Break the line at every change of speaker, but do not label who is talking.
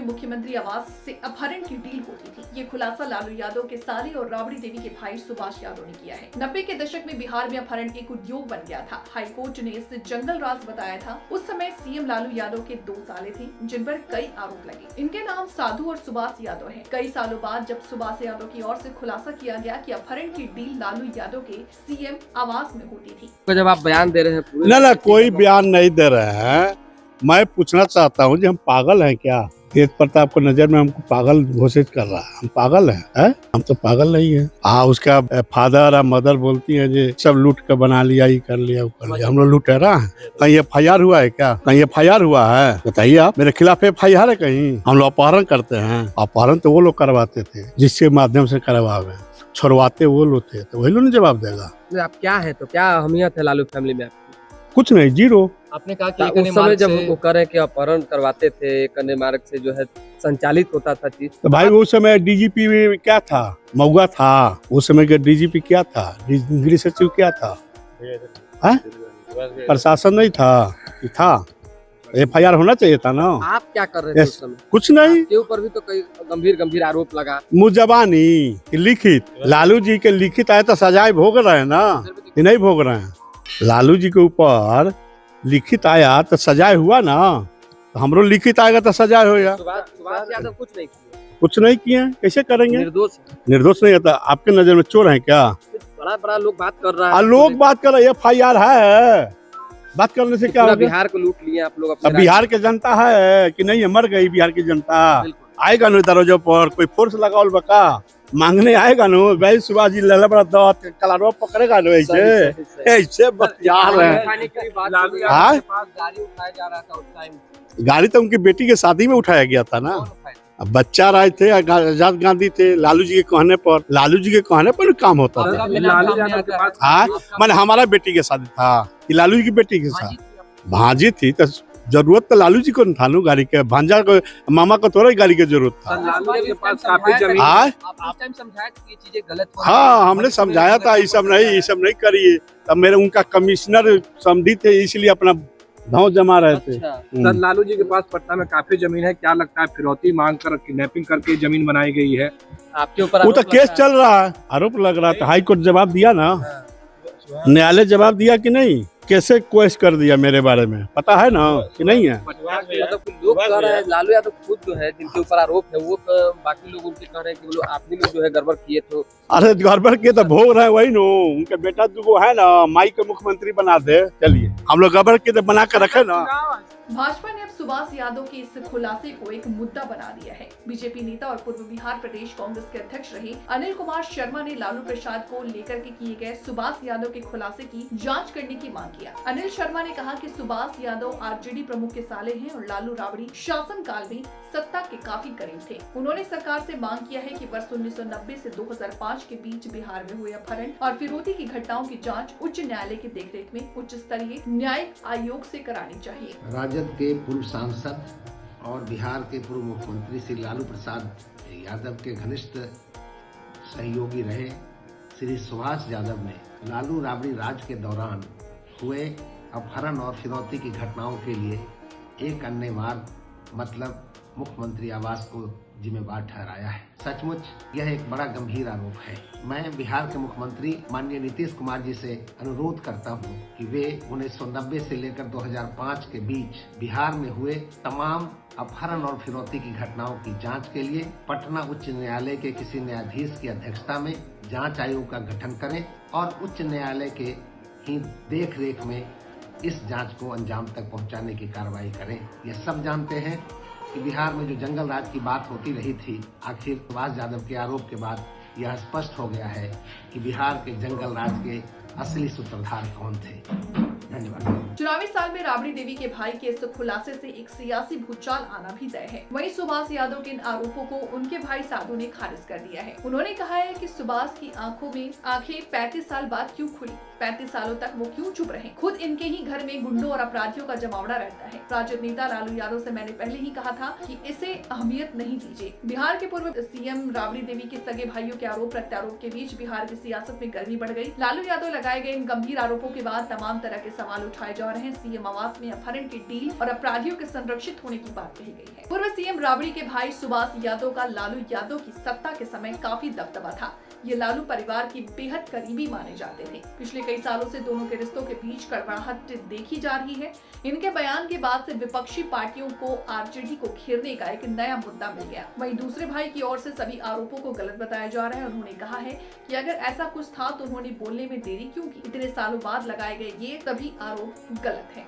में मुख्यमंत्री आवास से अपहरण की डील होती थी। ये खुलासा लालू यादव के साले और राबड़ी देवी के भाई सुभाष यादव ने किया है। 90 के दशक में बिहार में अपहरण एक उद्योग बन गया था। हाईकोर्ट ने इसे जंगल राज बताया था। उस समय सीएम लालू यादव के 2 साले थे जिन पर कई आरोप लगे। इनके नाम साधु और सुभाष यादव है। कई सालों बाद जब सुभाष यादव की ओर से खुलासा किया गया कि अपहरण की डील लालू यादव के सीएम आवास में होती थी।
तो जब आप बयान दे रहे हैं
ना कोई बयान नहीं दे रहे हैं। मैं पूछना चाहता हूँ, हम पागल हैं क्या? तेज प्रताप को नजर में हमको पागल घोषित कर रहा है। हम पागल हैं? हम तो पागल नहीं है। उसका फादर और मदर बोलती है जी सब लूट के बना लिया, ये कर लिया, वो कर लिया। हम लोग लुटेरा हैं? कहीं FIR हुआ है क्या? कहीं FIR हुआ है? बताइए आप। मेरे खिलाफ FIR है कहीं? हम लोग अपहरण करते हैं। अपहरण तो वो लोग करवाते थे जिसके माध्यम से करवावे, छोड़वाते वो लोग थे, तो वही लोग ने जवाब देगा।
आप क्या है, तो क्या अहमियत है लालू फैमिली में?
कुछ नहीं, जीरो।
आपने कहा कि
उस समय जब वो करें कि अपहरण करवाते थे, कन्या मार्ग से जो है संचालित होता था चीज, तो
भाई उस समय DGP क्या था? मऊगा था। उस समय का DGP क्या था? गृह सचिव क्या था? प्रशासन नहीं था। FIR होना चाहिए था ना।
आप क्या कर रहे थे उस समय?
कुछ नहीं।
आपके ऊपर भी तो कई गंभीर आरोप लगा।
मुजबानी लिखित, लालू जी के लिखित आए तो सजाए भोग रहे हैं ना, कि नहीं भोग रहे हैं? लालू जी के ऊपर लिखित आया तो सजाए हुआ ना, तो हमरो लिखित आएगा तो सजाए होगा।
सुभाष यादव
कुछ नहीं किए, कैसे करेंगे?
निर्दोष
नहीं होता। आपके नजर में चोर है क्या?
बड़ा लोग बात कर रहा है।
लोग बात कर रहे हैं, FIR है। बात करने से क्या होगा?
बिहार को लूट लिया आप लोग।
अब बिहार की जनता है कि नहीं? मर गई बिहार की जनता। आएगा ना दरवाजे पर, कोई फोर्स लगाओ बका मांगने आएगा ना भाई। सुभाष जी लला बड़ा दांत कलारवा पकड़ेगा ना, ऐसे बतिया रहे हैं। गाड़ी तो उनकी बेटी के शादी में उठाया गया था ना। अब बच्चा राय थे, आजाद गांधी थे। लालू जी के कहने पर काम होता था। मैंने हमारा बेटी के शादी था कि लालू जी की बेटी के साथ भांजी थी, तो जरूरत तो लालू जी को था ना गाड़ी के। भांजा को, मामा को थोड़ा गाड़ी की जरूरत था। हाँ, हमने समझाया था ये सब नहीं करिए। तब मेरे उनका कमिश्नर समझी थे, इसलिए अपना धाव जमा रहे थे।
सर, लालू जी के पास पटना में काफी जमीन है। क्या लगता है फिरौती मांग कर किडनैपिंग करके जमीन बनाई गई है?
आपके ऊपर
वो तो केस चल रहा है, आरोप लग रहा था। हाई कोर्ट जवाब दिया ना, न्यायालय जवाब दिया कि नहीं? कैसे क्वेश्चन कर दिया मेरे बारे में, पता है ना कि नहीं है?
लोग कह रहे हैं लालू यादव खुद जो है जिनके ऊपर आरोप है, वो बाकी लोग उनके कह रहे हैं कि वो आदमी लोग जो है गड़बड़ किए। तो
अरे गड़बड़ किए तो भोग रहे वही नो। उनके बेटा जो है ना, माई के मुख्यमंत्री बना दे। चलिए हम लोग गड़बड़ किए तो बना कर रखे ना।
भाजपा ने अब सुभाष यादव के इस खुलासे को एक मुद्दा बना दिया है। बीजेपी नेता और पूर्व बिहार प्रदेश कांग्रेस के अध्यक्ष रहे अनिल कुमार शर्मा ने लालू प्रसाद को लेकर के किए गए सुभाष यादव के खुलासे की जांच करने की मांग किया। अनिल शर्मा ने कहा कि सुभाष यादव RJD प्रमुख के साले हैं और लालू राबड़ी शासन काल में सत्ता के काफी करीब थे। उन्होंने सरकार से मांग किया है कि वर्ष 1990 से 2005 के बीच बिहार में हुए अपहरण और फिरौती की घटनाओं की जांच उच्च न्यायालय की देखरेख में उच्च स्तरीय न्यायिक आयोग से करानी चाहिए।
राजद के पूर्व सांसद और बिहार के पूर्व मुख्यमंत्री श्री लालू प्रसाद यादव के घनिष्ठ सहयोगी रहे श्री सुभाष यादव ने लालू राबड़ी राज के दौरान हुए अपहरण और फिरौती की घटनाओं के लिए एक अन्य बार मतलब मुख्यमंत्री आवास को जिम्मेवार ठहराया है। सचमुच यह एक बड़ा गंभीर आरोप है। मैं बिहार के मुख्यमंत्री माननीय नीतीश कुमार जी से अनुरोध करता हूं कि वे 1990 से लेकर 2005 के बीच बिहार में हुए तमाम अपहरण और फिरौती की घटनाओं की जांच के लिए पटना उच्च न्यायालय के किसी न्यायाधीश की अध्यक्षता में जांच आयोग का गठन करें और उच्च न्यायालय के ही देख रेख में इस जांच को अंजाम तक पहुंचाने की कार्रवाई करें। ये सब जानते हैं कि बिहार में जो जंगल राज की बात होती रही थी, आखिर सुभाष यादव के आरोप के बाद यह स्पष्ट हो गया है कि बिहार के जंगल राज के असली सूत्रधार कौन थे। धन्यवाद।
चुनावी साल में राबड़ी देवी के भाई के इस खुलासे से एक सियासी भूचाल आना भी तय है। वहीं सुभाष यादव के इन आरोपों को उनके भाई साधु ने खारिज कर दिया है। उन्होंने कहा है कि सुभाष की आंखों में आंखें 35 साल बाद क्यों खुली, 35 सालों तक वो क्यों चुप रहे। खुद इनके ही घर में गुंडों और अपराधियों का जमावड़ा रहता है। राजद नेता लालू यादव से मैंने पहले ही कहा था कि इसे अहमियत नहीं दीजिए। बिहार के पूर्व CM राबड़ी देवी के सगे भाइयों के आरोप प्रत्यारोप के बीच बिहार की सियासत में गर्मी बढ़ गई। लालू यादव लगाए गए इन गंभीर आरोपों के बाद तमाम तरह के सवाल उठाए जा रहे हैं। सीएम आवास में अपहरण की डील और अपराधियों के संरक्षित होने की बात कही गई है। पूर्व सीएम राबड़ी के भाई सुभाष यादव का लालू यादव की सत्ता के समय काफी दबदबा था। ये लालू परिवार की बेहद करीबी माने जाते थे। पिछले कई सालों से दोनों के रिश्तों के बीच कड़वाहट देखी जा रही है। इनके बयान के बाद से विपक्षी पार्टियों को आरजेडी को घेरने का एक नया मुद्दा मिल गया। वहीं दूसरे भाई की ओर से सभी आरोपों को गलत बताया जा रहा है। उन्होंने कहा है कि अगर ऐसा कुछ था तो उन्होंने बोलने में देरी क्यों की? इतने सालों बाद लगाए गए ये सभी आरोप गलत हैं।